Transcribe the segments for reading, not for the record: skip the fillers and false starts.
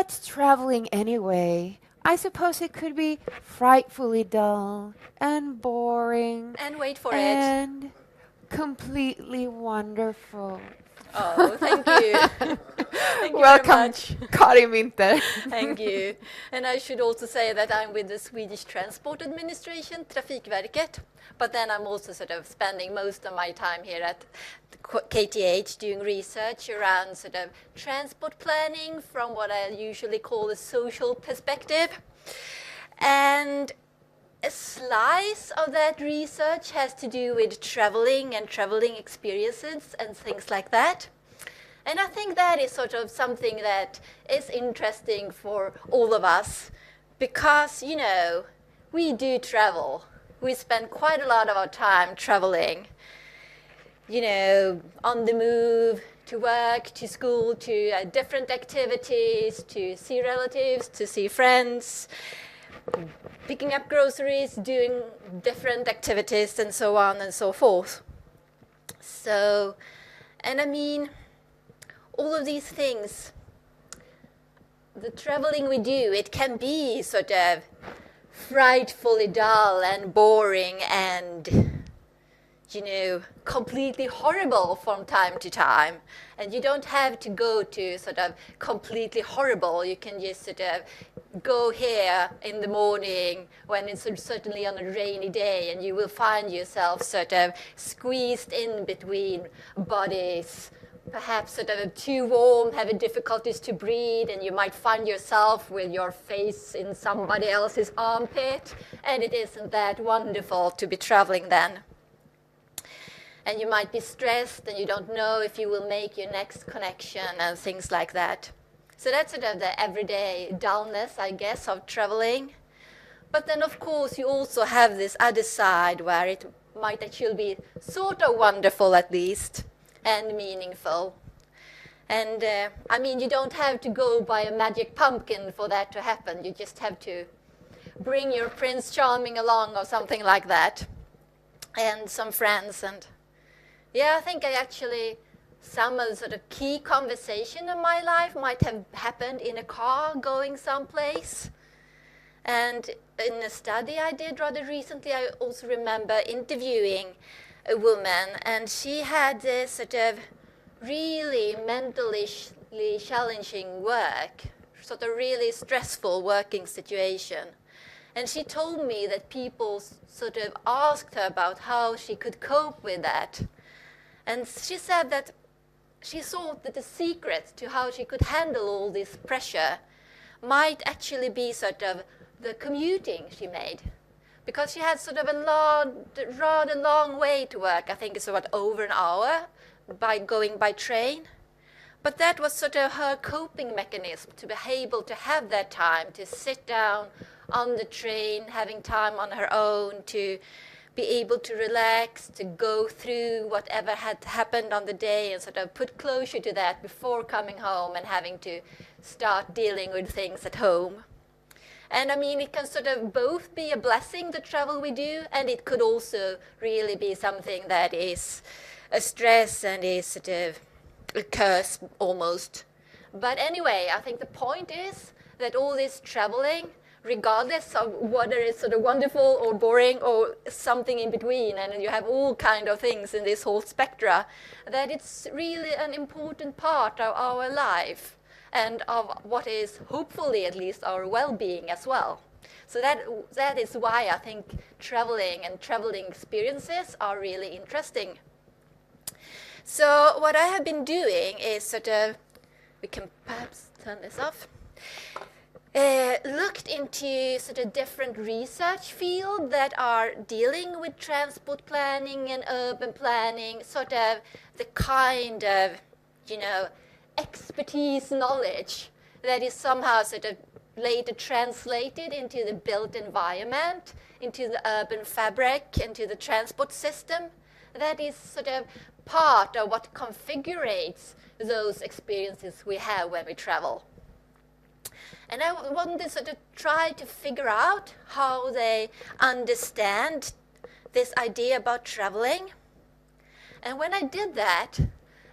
what's traveling anyway? I suppose it could be frightfully dull and boring And wait for it. and completely wonderful. Oh, thank you. Thank you very Welcome, much. Karin Winter. Thank you. And I should also say that I'm with the Swedish Transport Administration, Trafikverket, but then I'm also sort of spending most of my time here at KTH doing research around sort of transport planning from what I usually call a social perspective. And a slice of that research has to do with traveling and traveling experiences and things like that. And I think that is sort of something that is interesting for all of us because, you know, we do travel. We spend quite a lot of our time traveling, you know, on the move, to work, to school, to different activities, to see relatives, to see friends, picking up groceries, doing different activities, and so on and so forth. So, and I mean, all of these things, the traveling we do, it can be sort of frightfully dull and boring and, you know, completely horrible from time to time. And you don't have to go to sort of completely horrible. You can just sort of go here in the morning when it's certainly on a rainy day and you will find yourself sort of squeezed in between bodies, perhaps sort of too warm, having difficulties to breathe, and you might find yourself with your face in somebody else's armpit, and it isn't that wonderful to be traveling then. And you might be stressed, and you don't know if you will make your next connection and things like that. So that's sort of the everyday dullness, I guess, of traveling. But then, of course, you also have this other side where it might actually be sort of wonderful, at least, and meaningful. And I mean, you don't have to go buy a magic pumpkin for that to happen. You just have to bring your Prince Charming along or something like that, and some friends. And yeah, I think some of the sort of key conversation in my life might have happened in a car going someplace. And in a study I did rather recently, I also remember interviewing a woman, and she had this sort of really mentally challenging work, sort of really stressful working situation. And she told me that people sort of asked her about how she could cope with that. And she said that she thought that the secret to how she could handle all this pressure might actually be sort of the commuting she made. Because she had sort of a rather long way to work. I think it's about over an hour by going by train. But that was sort of her coping mechanism, to be able to have that time, to sit down on the train, having time on her own, to be able to relax, to go through whatever had happened on the day and sort of put closure to that before coming home and having to start dealing with things at home. And I mean, it can sort of both be a blessing, the travel we do, and it could also really be something that is a stress and is sort of a curse almost. But anyway, I think the point is that all this traveling, regardless of whether it's sort of wonderful or boring or something in between, and you have all kind of things in this whole spectra, that it's really an important part of our life and of what is hopefully at least our well-being as well. So that is why I think traveling and traveling experiences are really interesting. So what I have been doing is sort of, we can perhaps turn this off, looked into sort of different research fields that are dealing with transport planning and urban planning, sort of the kind of, you know, expertise knowledge that is somehow sort of later translated into the built environment, into the urban fabric, into the transport system. That is sort of part of what configurates those experiences we have when we travel. And I wanted to sort of try to figure out how they understand this idea about traveling. And when I did that,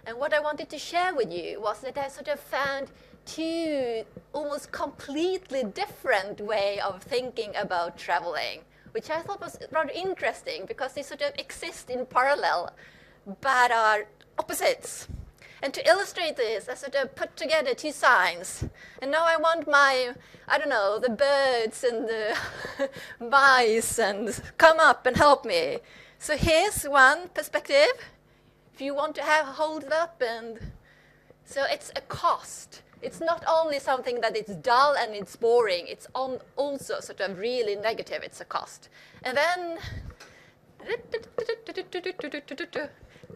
and what I wanted to share with you was that I sort of found two almost completely different way of thinking about traveling, which I thought was rather interesting because they sort of exist in parallel but are opposites. And to illustrate this, I sort of put together two signs. And now I want my, I don't know, the birds and the mice and come up and help me. So here's one perspective. If you want to hold it up, and so it's a cost. It's not only something that it's dull and it's boring, it's also sort of really negative, it's a cost. And then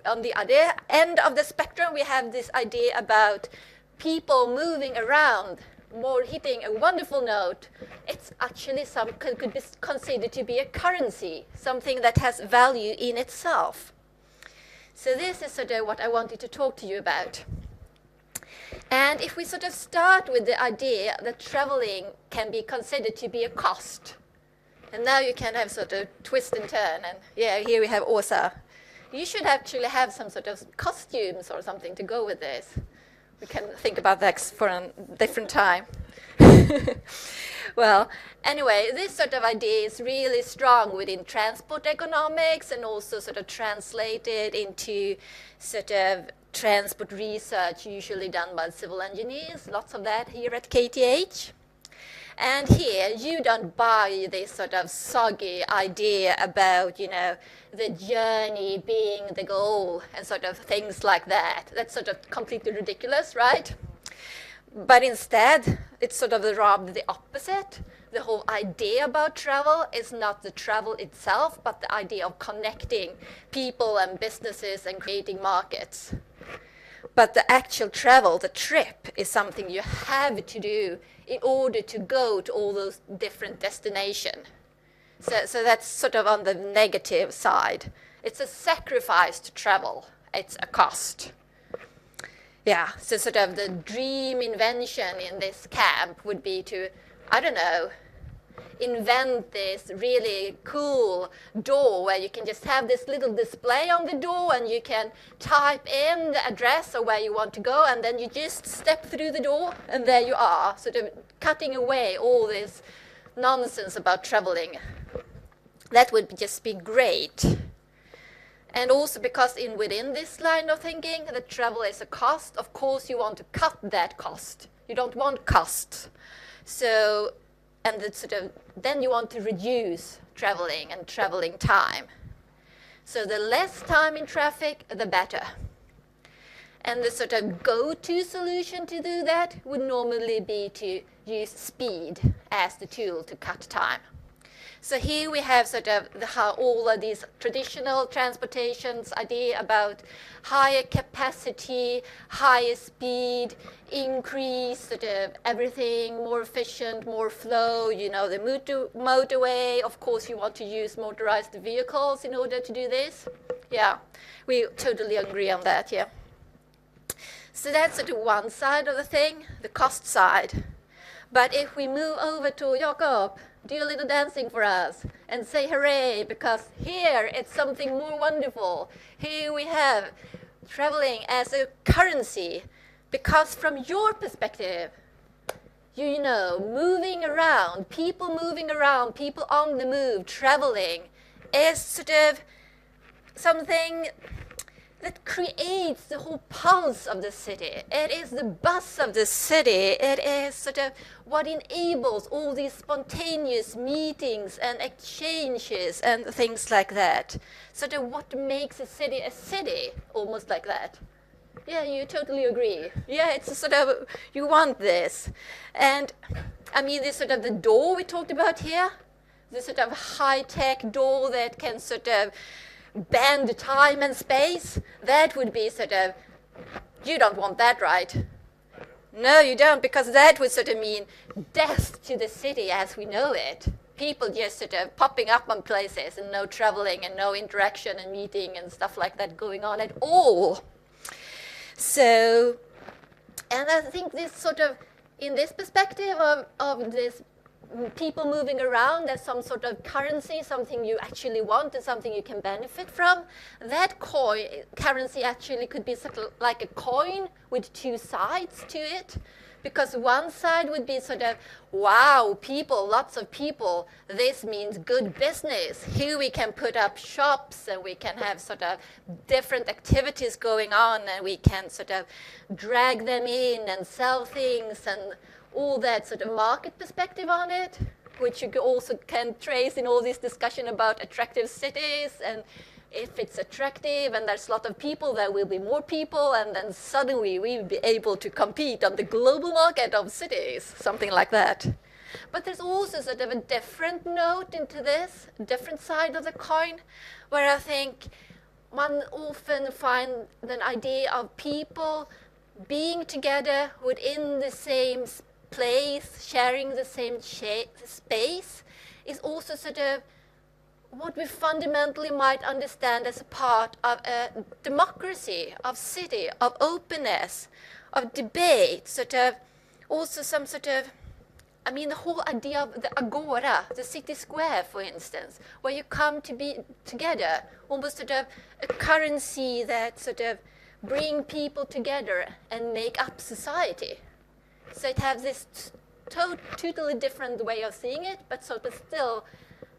on the other end of the spectrum, we have this idea about people moving around, more hitting a wonderful note. It's actually could be considered to be a currency, something that has value in itself. So this is sort of what I wanted to talk to you about. And if we sort of start with the idea that traveling can be considered to be a cost, and now you can have sort of twist and turn, and yeah, here we have Åsa. You should actually have some sort of costumes or something to go with this. We can think about that for a different time. Well, anyway, this sort of idea is really strong within transport economics and also sort of translated into sort of transport research usually done by civil engineers. Lots of that here at KTH. And here, you don't buy this sort of soggy idea about, you know, the journey being the goal and sort of things like that. That's sort of completely ridiculous, right? But instead, it's sort of rather the opposite. The whole idea about travel is not the travel itself, but the idea of connecting people and businesses and creating markets. But the actual travel, the trip, is something you have to do in order to go to all those different destinations. So that's sort of on the negative side. It's a sacrifice to travel. It's a cost. Yeah, so sort of the dream invention in this camp would be to, I don't know, invent this really cool door where you can just have this little display on the door and you can type in the address of where you want to go, and then you just step through the door and there you are, sort of cutting away all this nonsense about traveling. That would just be great. And also because within this line of thinking that travel is a cost, of course you want to cut that cost. You don't want costs. So, and then you want to reduce traveling and traveling time. So the less time in traffic, the better. And the sort of go-to solution to do that would normally be to use speed as the tool to cut time. So here we have sort of how all of these traditional transportations idea about higher capacity, higher speed, increase sort of everything more efficient, more flow, you know, the motorway. Of course, you want to use motorized vehicles in order to do this. Yeah, we totally agree on that, yeah. So that's sort of one side of the thing, the cost side. But if we move over to Jakob, do a little dancing for us and say hooray, because here it's something more wonderful. Here we have traveling as a currency, because from your perspective, you know, moving around, people on the move, traveling is sort of something that creates the whole pulse of the city. It is the buzz of the city. It is sort of what enables all these spontaneous meetings and exchanges and things like that. Sort of what makes a city, almost like that. Yeah, you totally agree. Yeah, it's a sort of, you want this. And I mean, this sort of the door we talked about here, the sort of high-tech door that can sort of bend time and space, that would be sort of, you don't want that, right? No, you don't, because that would sort of mean death to the city as we know it. People just sort of popping up on places and no traveling and no interaction and meeting and stuff like that going on at all. So, and I think this sort of, in this perspective of this people moving around as some sort of currency, something you actually want and something you can benefit from, that currency actually could be sort of like a coin with two sides to it, Because one side would be sort of, wow, people, lots of people, this means good business. Here we can put up shops and we can have sort of different activities going on and we can sort of drag them in and sell things and all that sort of market perspective on it, which you also can trace in all this discussion about attractive cities. And if it's attractive and there's a lot of people, there will be more people, and then suddenly we'll be able to compete on the global market of cities, something like that. But there's also sort of a different note into this, a different side of the coin, where I think one often finds the idea of people being together within the same place, sharing the same space, is also sort of what we fundamentally might understand as a part of a democracy, of city, of openness, of debate, sort of also some sort of, I mean, the whole idea of the agora, the city square, for instance, where you come to be together, almost sort of a currency that sort of bring people together and make up society. So it has this totally different way of seeing it, but sort of still,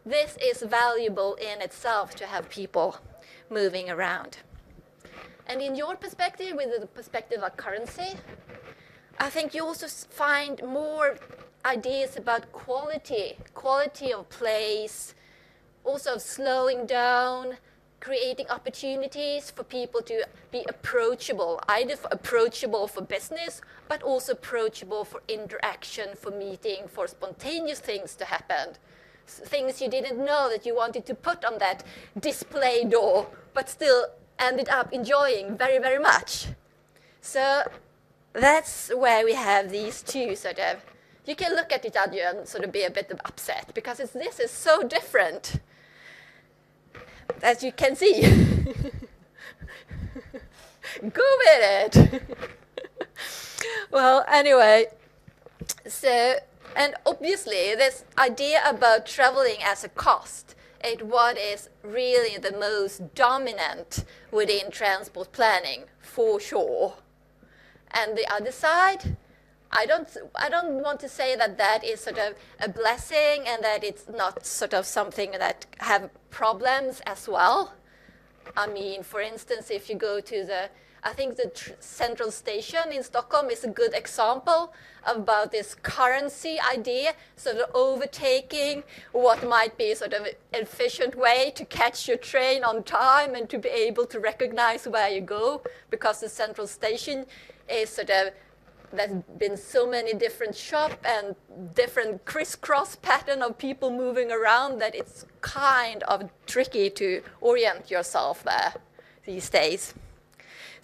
this is valuable in itself to have people moving around. And in your perspective, with the perspective of currency, I think you also find more ideas about quality of place, also of slowing down, creating opportunities for people to be approachable, either approachable for business, but also approachable for interaction, for meeting, for spontaneous things to happen. Things you didn't know that you wanted to put on that display door, but still ended up enjoying very, very much. So that's where we have these two sort of, you can look at each other and sort of be a bit upset, because this is so different, as you can see. Go with it. Well, anyway, so, and obviously this idea about traveling as a cost is what is really the most dominant within transport planning, for sure. And the other side, I don't want to say that that is sort of a blessing and that it's not sort of something that have problems as well. I mean, for instance, if you go to I think the central station in Stockholm is a good example about this currency idea, sort of overtaking what might be sort of an efficient way to catch your train on time and to be able to recognize where you go, because the central station is sort of, there's been so many different shops and different crisscross pattern of people moving around that it's kind of tricky to orient yourself there these days.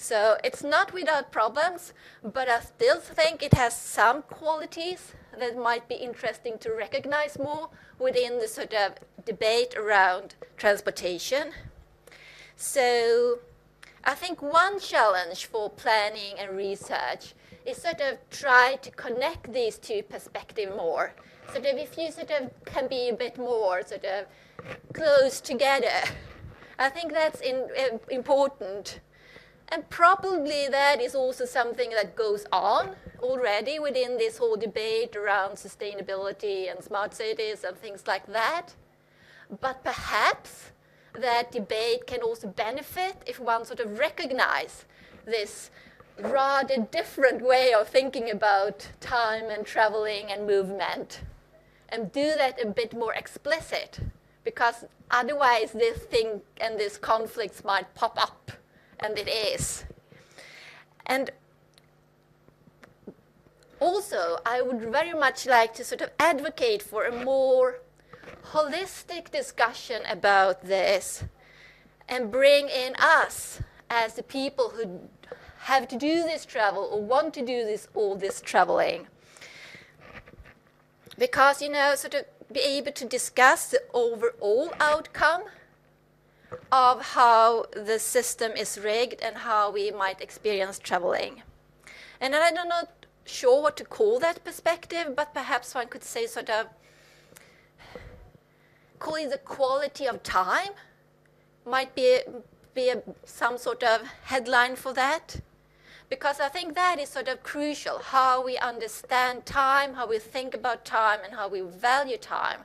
So it's not without problems, but I still think it has some qualities that might be interesting to recognize more within the sort of debate around transportation. So I think one challenge for planning and research is sort of try to connect these two perspectives more. So that if you sort of can be a bit more sort of close together, I think that's important. And probably that is also something that goes on already within this whole debate around sustainability and smart cities and things like that. But perhaps that debate can also benefit if one sort of recognize this rather different way of thinking about time and traveling and movement, and do that a bit more explicit, because otherwise this thing and these conflicts might pop up. And it is. And also, I would very much like to sort of advocate for a more holistic discussion about this and bring in us as the people who have to do this travel or want to do all this traveling. Because, sort of be able to discuss the overall outcome of how the system is rigged and how we might experience traveling. And I'm not sure what to call that perspective, but perhaps one could say sort of, call it the quality of time, might be some sort of headline for that. Because I think that is sort of crucial, how we understand time, how we think about time, and how we value time.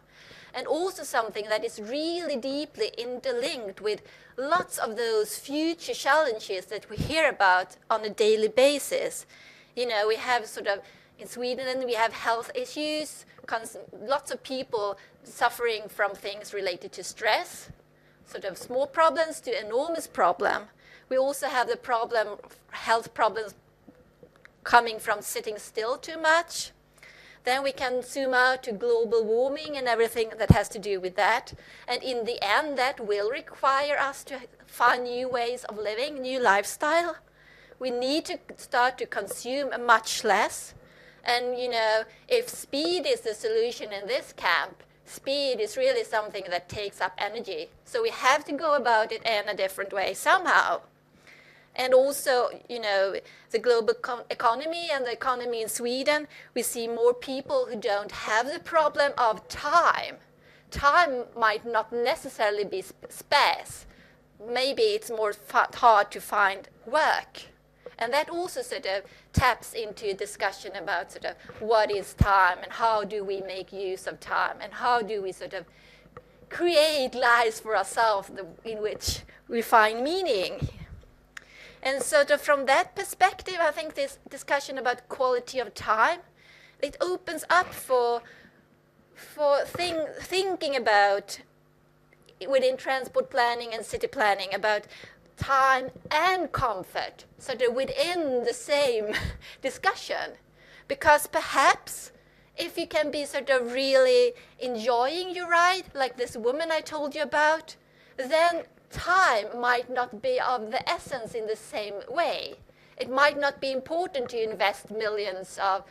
And also something that is really deeply interlinked with lots of those future challenges that we hear about on a daily basis. You know, we have sort of, in Sweden, we have health issues, lots of people suffering from things related to stress, sort of small problems to enormous problem. We also have the problem, health problems coming from sitting still too much. Then we can zoom out to global warming and everything that has to do with that. And in the end, that will require us to find new ways of living, new lifestyle. We need to start to consume much less. And, you know, if speed is the solution in this camp, speed is really something that takes up energy. So we have to go about it in a different way somehow. And also, you know, the global economy and the economy in Sweden, we see more people who don't have the problem of time. Time might not necessarily be sparse. Maybe it's more hard to find work. And that also sort of taps into a discussion about sort of what is time and how do we make use of time and how do we sort of create lives for ourselves in which we find meaning. And sort of from that perspective, I think this discussion about quality of time, it opens up for thinking about, within transport planning and city planning, about time and comfort, sort of within the same discussion. Because perhaps if you can be sort of really enjoying your ride, like this woman I told you about, then time might not be of the essence in the same way. It might not be important to invest millions of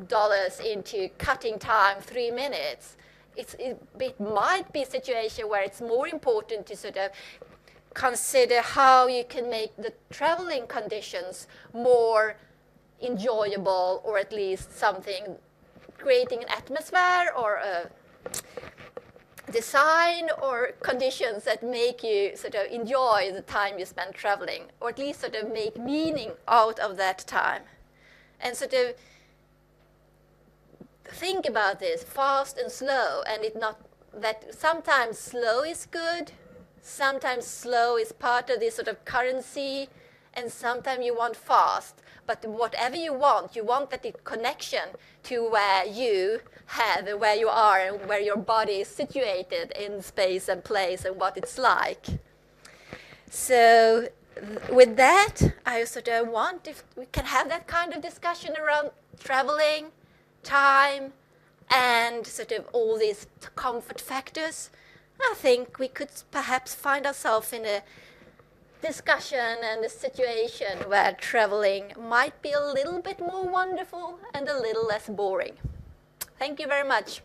dollars into cutting time 3 minutes. It might be a situation where it's more important to sort of consider how you can make the traveling conditions more enjoyable, or at least something, creating an atmosphere or a design or conditions that make you sort of enjoy the time you spend traveling, or at least sort of make meaning out of that time. And sort of think about this, fast and slow, and it not that sometimes slow is good, sometimes slow is part of this sort of currency, and sometimes you want fast. But whatever you want that connection to where you are and where your body is situated in space and place and what it's like. So with that, I sort of want, if we can have that kind of discussion around traveling, time, and sort of all these comfort factors, I think we could perhaps find ourselves in a discussion and a situation where traveling might be a little bit more wonderful and a little less boring. Thank you very much.